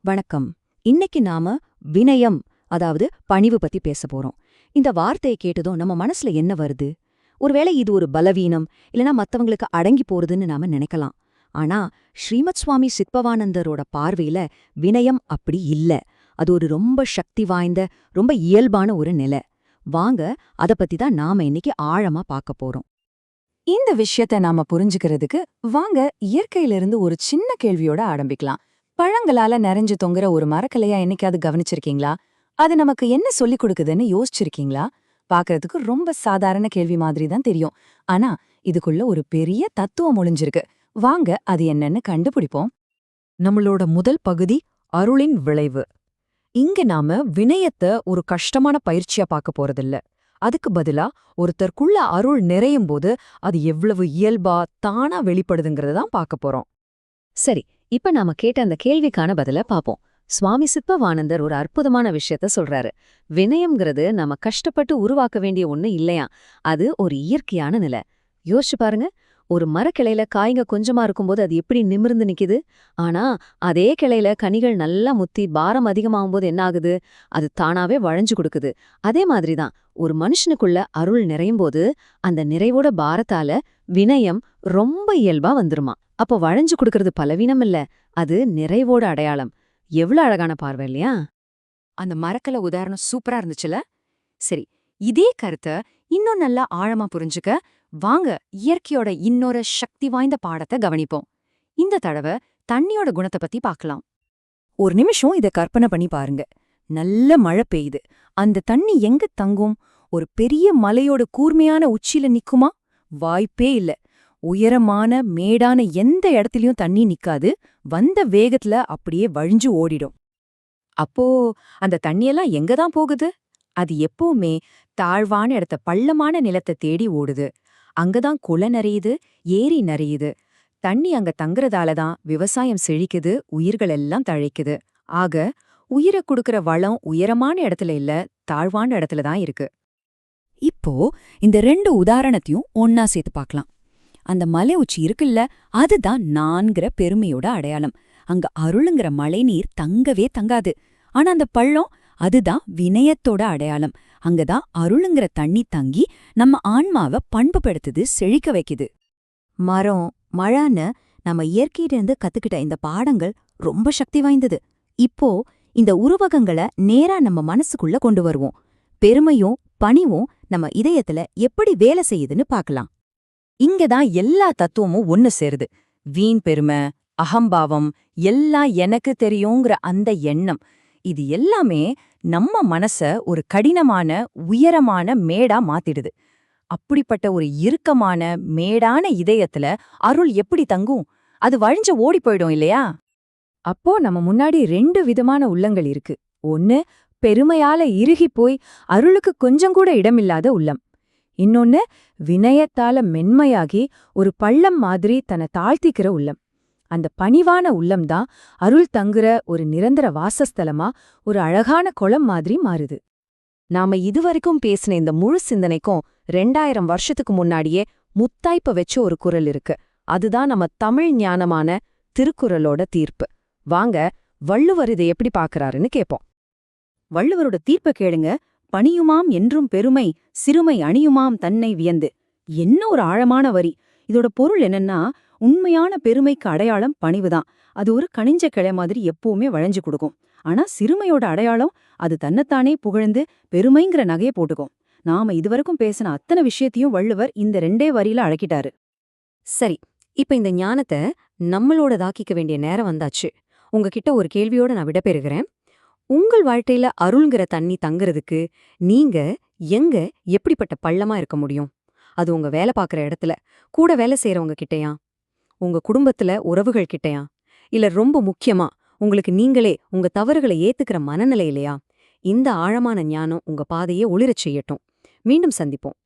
வணக்கம். இன்னைக்கு நாம வினயம், அதாவது பணிவு பத்தி பேச போறோம். இந்த வார்த்தையை கேட்டதும் நம்ம மனசுல என்ன வருது? ஒருவேளை இது ஒரு பலவீனம், இல்லனா மத்தவங்களுக்கு அடங்கி போறதுன்னு நாம நினைக்கலாம். ஆனா ஸ்ரீமத் சுவாமி சித்பவானந்தரோட பார்வையில வினயம் அப்படி இல்ல. அது ஒரு ரொம்ப சக்தி வாய்ந்த, ரொம்ப இயல்பான ஒரு நிலை. வாங்க அத பத்தி தான் நாம இன்னைக்கு ஆழமா பார்க்க போறோம். இந்த விஷயத்த நாம புரிஞ்சுக்கிறதுக்கு வாங்க இயற்கையிலிருந்து ஒரு சின்ன கேள்வியோட ஆரம்பிக்கலாம். பழங்களால நிறைஞ்சு தொங்குற ஒரு மரக்கலையா என்னைக்காவது கவனிச்சிருக்கீங்களா? அது நமக்கு என்ன சொல்லிக் கொடுக்குதுன்னு யோசிச்சிருக்கீங்களா? பாக்குறதுக்கு ரொம்ப சாதாரண கேள்வி மாதிரி தான் தெரியும். ஆனா இதுக்குள்ள ஒரு பெரிய தத்துவம் ஒளிஞ்சிருக்கு. வாங்க அது என்னன்னு கண்டுபிடிப்போம். நம்மளோட முதல் பகுதி அருளின் விளைவு. இங்க நாம வினயத்தை ஒரு கஷ்டமான பயிற்சியா பார்க்க போறதில்ல. அதுக்கு பதிலா ஒருத்தருக்குள்ள அருள் நிறையும் போது அது எவ்வளவு இயல்பா தானா வெளிப்படுதுங்கிறத தான் பார்க்க போறோம். சரி, இப்ப நாம கேட்ட அந்த கேள்விக்கான பதில பாப்போம். சுவாமி சித்பவானந்தர் ஒரு அற்புதமான விஷயத்த சொல்றாரு. வினயம்ங்கிறது நம்ம கஷ்டப்பட்டு உருவாக்க வேண்டிய ஒண்ணு இல்லையா, அது ஒரு இயற்கையான நிலை. யோசிச்சு பாருங்க, ஒரு மரக்கிளையில காய்ங்க கொஞ்சமா இருக்கும்போது அது எப்படி நிமிர்ந்து நிக்குது? ஆனா அதே கிளையில கனிகள் நல்லா முத்தி பாரம் அதிகமாகும்போது என்ன ஆகுது? அது தானாவே வளைஞ்சு கொடுக்குது. அதே மாதிரிதான் ஒரு மனுஷனுக்குள்ள அருள் நிறையும் போது அந்த நிறைவோட பாரத்தால வினயம் ரொம்ப இயல்பா வந்துருமா. அப்போ வளைஞ்சு கொடுக்கறது பலவீனம் இல்ல, அது நிறைவோட அடையாளம். எவ்வளவு அழகான பார்வை இல்லையா? அந்த மரக்கலை உதாரணம் சூப்பரா இருந்துச்சுல. சரி, இதே கருத்த இன்னும் நல்லா ஆழமா புரிஞ்சுக்க வாங்க இயற்கையோட இன்னொரு சக்தி வாய்ந்த பாடத்தை கவனிப்போம். இந்த தடவை தண்ணியோட குணத்தை பத்தி பார்க்கலாம். ஒரு நிமிஷம் இத கற்பனை பண்ணி பாருங்க. நல்ல மழை பெய்யுது. அந்த தண்ணி எங்க தங்கும்? ஒரு பெரிய மலையோட கூர்மையான உச்சியில நிக்குமா? வாய்ப்பே இல்ல. உயரமான மேடான எந்த இடத்துலயும் தண்ணி நிக்காது. வந்த வேகத்துல அப்படியே வழிஞ்சு ஓடிடும். அப்போ அந்த தண்ணியெல்லாம் எங்க தான் போகுது? அது எப்பவுமே தாழ்வான இடத்த, பள்ளமான நிலத்தை தேடி ஓடுது. அங்கதான் குளை நிறையுது, ஏரி நிறையுது. தண்ணி அங்க தங்குறதால தான் விவசாயம் செழிக்குது, உயிர்கள் எல்லாம் தழைக்குது. ஆக உயிரை கொடுக்கற வளம் உயரமான இடத்துல இல்ல, தாழ்வான இடத்துல தான் இருக்கு. இப்போ இந்த ரெண்டு உதாரணத்தையும் ஒன்னா சேர்த்து பார்க்கலாம். அந்த மலை உச்சி இருக்குல்ல, அதுதான் நான்கிற பெருமையோட அடையாளம். அங்க அருளுங்கிற மழைநீர் தங்கவே தங்காது. ஆனா அந்த பள்ளம், அதுதான் வினயத்தோட அடையாளம். அங்கதான் அருளுங்கிற தண்ணி தங்கி நம்ம ஆன்மாவை பண்புபடுத்துது, செழிக்க வைக்குது. மரம், மழைன்னு நம்ம இயற்கையிலிருந்து கத்துக்கிட்ட இந்த பாடங்கள் ரொம்ப சக்தி வாய்ந்தது. இப்போ இந்த உருவகங்களை நேரா நம்ம மனசுக்குள்ள கொண்டு வருவோம். பெருமையும் பணிவும் நம்ம இதயத்துல எப்படி வேலை செய்யுதுன்னு பார்க்கலாம். இங்கதான் எல்லா தத்துவமும் ஒன்னு சேருது. வீண் பெருமை, அகம்பாவம், எல்லாம் எனக்கு தெரியுங்கிற அந்த எண்ணம், இது எல்லாமே நம்ம மனச ஒரு கடினமான, உயரமான மேடா மாத்திடுது. அப்படிப்பட்ட ஒரு இறுக்கமான, மேடான இதயத்துல அருள் எப்படி தங்கும்? அது வழிஞ்சு ஓடி போயிடும் இல்லையா? அப்போ நம்ம முன்னாடி ரெண்டு விதமான உள்ளங்கள் இருக்கு. ஒன்னு பெருமையால இறுகி போய் அருளுக்கு கொஞ்சம் கூட இடமில்லாத உள்ளம். இன்னொன்னு வினயத்தால மென்மையாகி ஒரு பள்ளம் மாதிரி தன்னை தாழ்த்திக்கிற உள்ளம். அந்த பணிவான உள்ளம்தான் அருள் தங்குற ஒரு நிரந்தர வாசஸ்தலமா, ஒரு அழகான குளம் மாதிரி மாறுது. நாம இதுவரைக்கும் பேசின இந்த முழு சிந்தனைக்கும் 2000 வருஷத்துக்கு முன்னாடியே முத்தாய்ப்ப வச்ச ஒரு குரல் இருக்கு. அதுதான் நம்ம தமிழ் ஞானமான திருக்குறளோட தீர்ப்பு. வாங்க வள்ளுவர் இதை எப்படி பார்க்கறாருன்னு கேட்போம். வள்ளுவரோட தீர்ப்ப கேளுங்க. பணியுமாம் என்றும் பெருமை, சிறுமை அணியுமாம் தன்னை வியந்து. என்ன ஒரு ஆழமான வரி! இதோட பொருள் என்னன்னா, உண்மையான பெருமைக்கு அடையாளம் பணிவுதான். அது ஒரு கனிஞ்ச கிளை மாதிரி எப்பவுமே வளைஞ்சு கொடுக்கும். ஆனா சிறுமையோட அடையாளம், அது தன்னைத்தானே புகழ்ந்து பெருமைங்கிற நகையை போட்டுக்கும். நாம இதுவரைக்கும் பேசின அத்தனை விஷயத்தையும் வள்ளுவர் இந்த 2 வரியில அடக்கிட்டாரு. சரி, இப்ப இந்த ஞானத்தை நம்மளோடதாக்கிக்க வேண்டிய நேரம் வந்தாச்சு. உங்ககிட்ட ஒரு கேள்வியோட நான் விடப்பெறுகிறேன். உங்கள் வாழ்க்கையில அருள்ங்கிற தண்ணி தங்குறதுக்கு நீங்க எங்க, எப்படிப்பட்ட பள்ளமா இருக்க முடியும்? அது உங்க வேலை பார்க்குற இடத்துல, கூட வேலை செய்யறவங்க கிட்டயா, உங்க குடும்பத்துல உறவுகள் கிட்டயா, இல்ல ரொம்ப முக்கியமா உங்களுக்கு நீங்களே உங்க தவறுகளை ஏத்துக்கிற மனநிலையிலையா? இந்த ஆழமான ஞானம் உங்க பாதையை ஒளிரச் செய்யட்டும். மீண்டும் சந்திப்போம்.